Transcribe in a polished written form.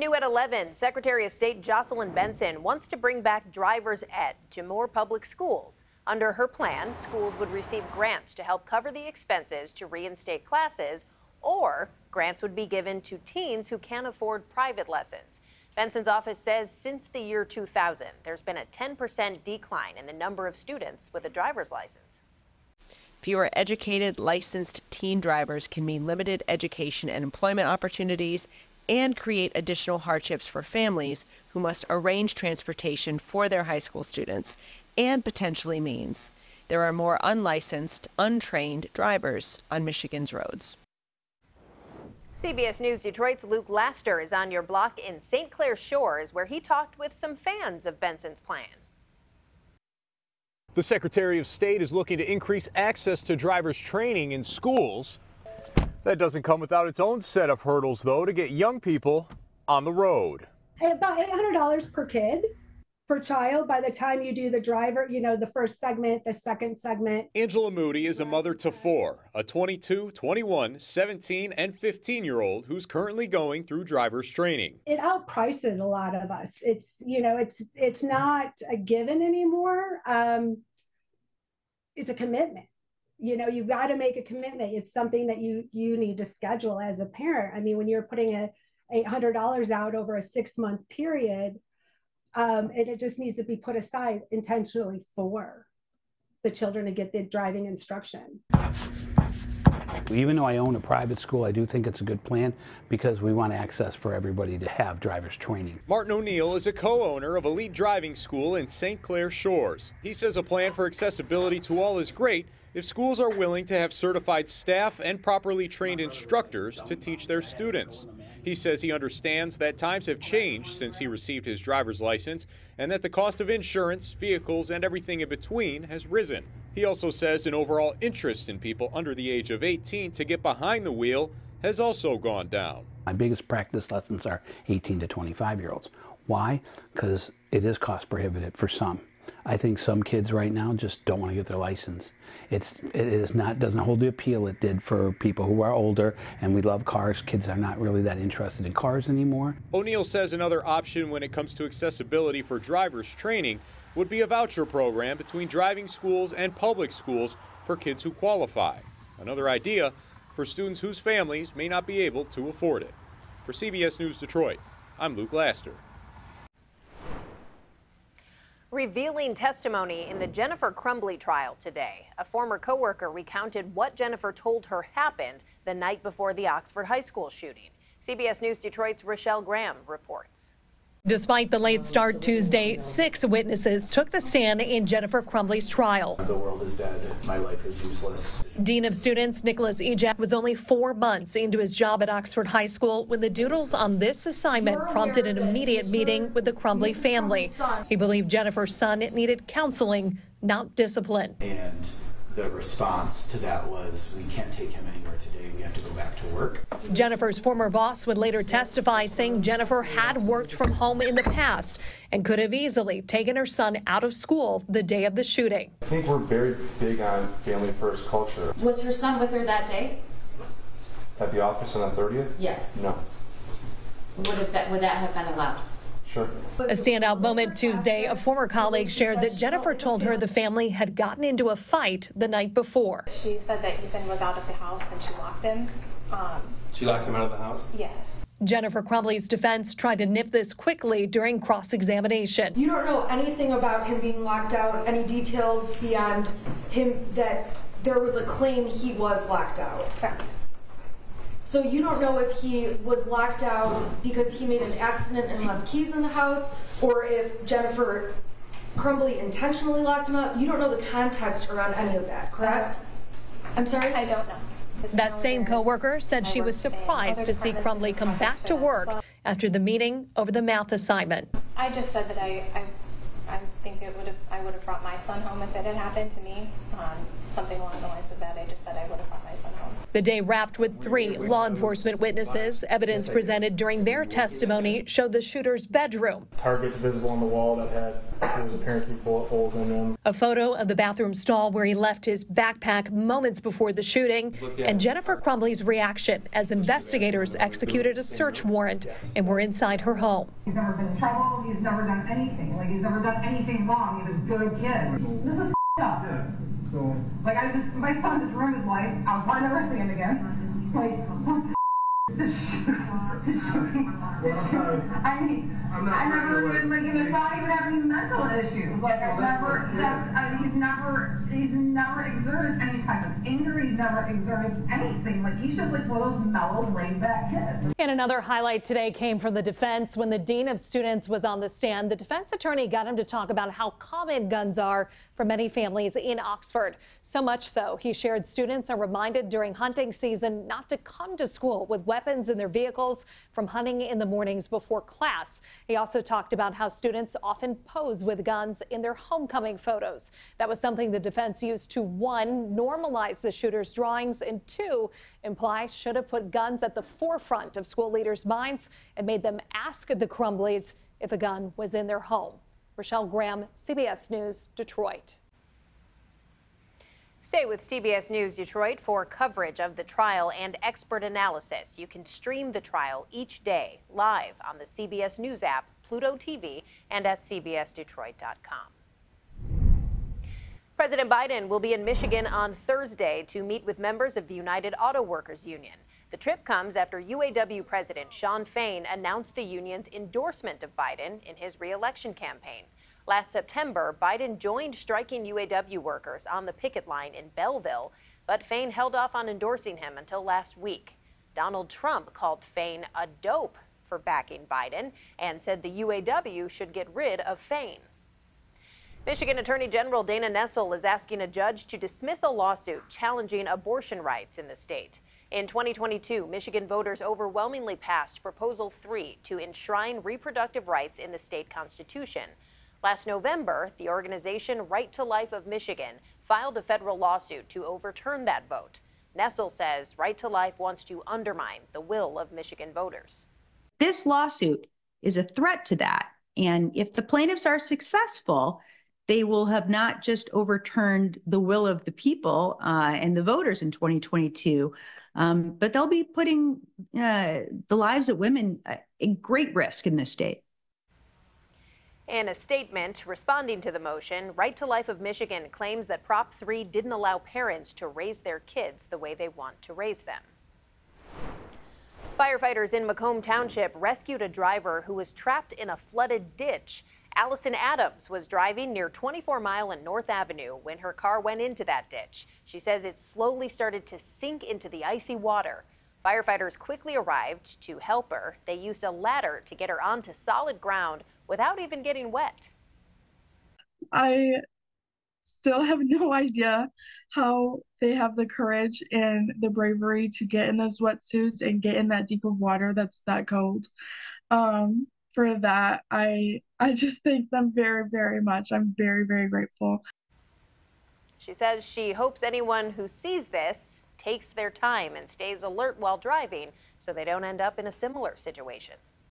new at 11, Secretary of State Jocelyn Benson wants to bring back driver's ed to more public schools. Under her plan, schools would receive grants to help cover the expenses to reinstate classes, or grants would be given to teens who can't afford private lessons. Benson's office says since the year 2000, there's been a 10% decline in the number of students with a driver's license. Fewer educated, licensed teen drivers can mean limited education and employment opportunities and create additional hardships for families who must arrange transportation for their high school students, and potentially means there are more unlicensed, untrained drivers on Michigan's roads. CBS News Detroit's Luke Laster is on your block in St. Clair Shores, where he talked with some fans of Benson's plan. The Secretary of State is looking to increase access to driver's training in schools. That doesn't come without its own set of hurdles, though, to get young people on the road. About $800 per kid per child by the time you do the driver, the first segment, the second segment. Angela Moody is a mother to four, a 22, 21, 17, and 15-year-old who's currently going through driver's training. It outprices a lot of us. It's not a given anymore. It's a commitment. You've got to make a commitment. It's something that you need to schedule as a parent. I mean, when you're putting $800 out over a 6-month period, and it just needs to be put aside intentionally for the children to get the driving instruction. Even though I own a private school, I do think it's a good plan because we want access for everybody to have driver's training. Martin O'Neill is a co-owner of Elite Driving School in St. Clair Shores. He says a plan for accessibility to all is great if schools are willing to have certified staff and properly trained instructors to teach their students. He says he understands that times have changed since he received his driver's license and that the cost of insurance, vehicles, and everything in between has risen. He also says an overall interest in people under the age of 18 to get behind the wheel has also gone down. My biggest practice lessons are 18 to 25-year-olds. Why? Because it is cost prohibitive for some. I think some kids right now just don't want to get their license. Doesn't hold the appeal it did for people who are older, and we love cars. Kids are not really that interested in cars anymore. O'Neill says another option when it comes to accessibility for driver's training would be a voucher program between driving schools and public schools for kids who qualify. Another idea for students whose families may not be able to afford it. For CBS News Detroit, I'm Luke Laster. Revealing testimony in the Jennifer Crumbley trial today. A former coworker recounted what Jennifer told her happened the night before the Oxford High School shooting. CBS News Detroit's Rochelle Graham reports. Despite the late start Tuesday, 6 witnesses took the stand in Jennifer Crumbley's trial. The world is dead. My life is useless. Dean of Students Nicholas Ejak was only 4 months into his job at Oxford High School when the doodles on this assignment prompted an immediate meeting with the Crumbley family. He believed Jennifer's son needed counseling, not discipline. And the response to that was, we can't take him anywhere today. We have to go back to work. Jennifer's former boss would later testify, saying Jennifer had worked from home in the past and could have easily taken her son out of school the day of the shooting. I think we're very big on family first culture. Was her son with her that day? At the office on the 30th? Yes. No. Would that have been allowed? Sure. A standout moment Tuesday, a former colleague shared that Jennifer told her the family had gotten into a fight the night before. She said that Ethan was out of the house and she locked him. She locked him out of the house? Yes. Jennifer Crumbley's defense tried to nip this quickly during cross-examination. You don't know anything about him being locked out, any details beyond him that there was a claim he was locked out. Correct. So you don't know if he was locked out because he made an accident and left keys in the house, or if Jennifer Crumbley intentionally locked him out. You don't know the context around any of that, correct? I'm sorry? I don't know. That same coworker said she was surprised to see Crumbley come back to work after the meeting over the math assignment. I just said that I think I would have brought my son home if it had happened to me. Something along the lines of that. I just said I would have brought my son home. The day wrapped with 3 law enforcement witnesses. Evidence presented during their testimony showed the shooter's bedroom. Targets visible on the wall that there was apparently bullet holes in them. A photo of the bathroom stall where he left his backpack moments before the shooting, and Jennifer Crumbley's reaction as investigators executed a search warrant and were inside her home. He's never been in trouble. He's never done anything. Like, he's never done anything wrong. He's a good kid. This is up. Yeah. So, like, my son just ruined his life. I'll probably never see him again. Like, what the this shooting. I mean, I never even, like, even thought he would have any mental issues. Like, he's never exerted any type of anger. He's never exerted anything. Like, he's just like one of those mellowed, laid-back kids. And another highlight today came from the defense. When the dean of students was on the stand, the defense attorney got him to talk about how common guns are for many families in Oxford. So much so, he shared students are reminded during hunting season not to come to school with weapons in their vehicles from hunting in the mornings before class. He also talked about how students often pose with guns in their homecoming photos. That was something the defense used to, 1, normalize the shooter's drawings, and 2, imply should have put guns at the forefront of school leaders' minds and made them ask the Crumbleys if a gun was in their home. Rochelle Graham, CBS News, Detroit. Stay with CBS News Detroit for coverage of the trial and expert analysis. You can stream the trial each day live on the CBS News app, Pluto TV, and at cbsdetroit.com. President Biden will be in Michigan on Thursday to meet with members of the United Auto Workers Union. The trip comes after UAW President Shawn Fain announced the union's endorsement of Biden in his re-election campaign. Last September, Biden joined striking UAW workers on the picket line in Belleville, but Fain held off on endorsing him until last week. Donald Trump called Fain a dope for backing Biden and said the UAW should get rid of Fain. Michigan Attorney General Dana Nessel is asking a judge to dismiss a lawsuit challenging abortion rights in the state. In 2022, Michigan voters overwhelmingly passed Proposal 3 to enshrine reproductive rights in the state constitution. Last November, the organization Right to Life of Michigan filed a federal lawsuit to overturn that vote. Nessel says Right to Life wants to undermine the will of Michigan voters. This lawsuit is a threat to that. And if the plaintiffs are successful, they will have not just overturned the will of the people and the voters in 2022, but they'll be putting the lives of women at great risk in this state. In a statement responding to the motion, Right to Life of Michigan claims that Prop 3 didn't allow parents to raise their kids the way they want to raise them. Firefighters in Macomb Township rescued a driver who was trapped in a flooded ditch. Allison Adams was driving near 24 Mile and North Avenue when her car went into that ditch. She says it slowly started to sink into the icy water. Firefighters quickly arrived to help her. They used a ladder to get her onto solid ground without even getting wet. I still have no idea how they have the courage and the bravery to get in those wetsuits and get in that deep of water that's that cold. For that, I just thank them very, very much. I'm very, very grateful. She says she hopes anyone who sees this takes their time and stays alert while driving so they don't end up in a similar situation.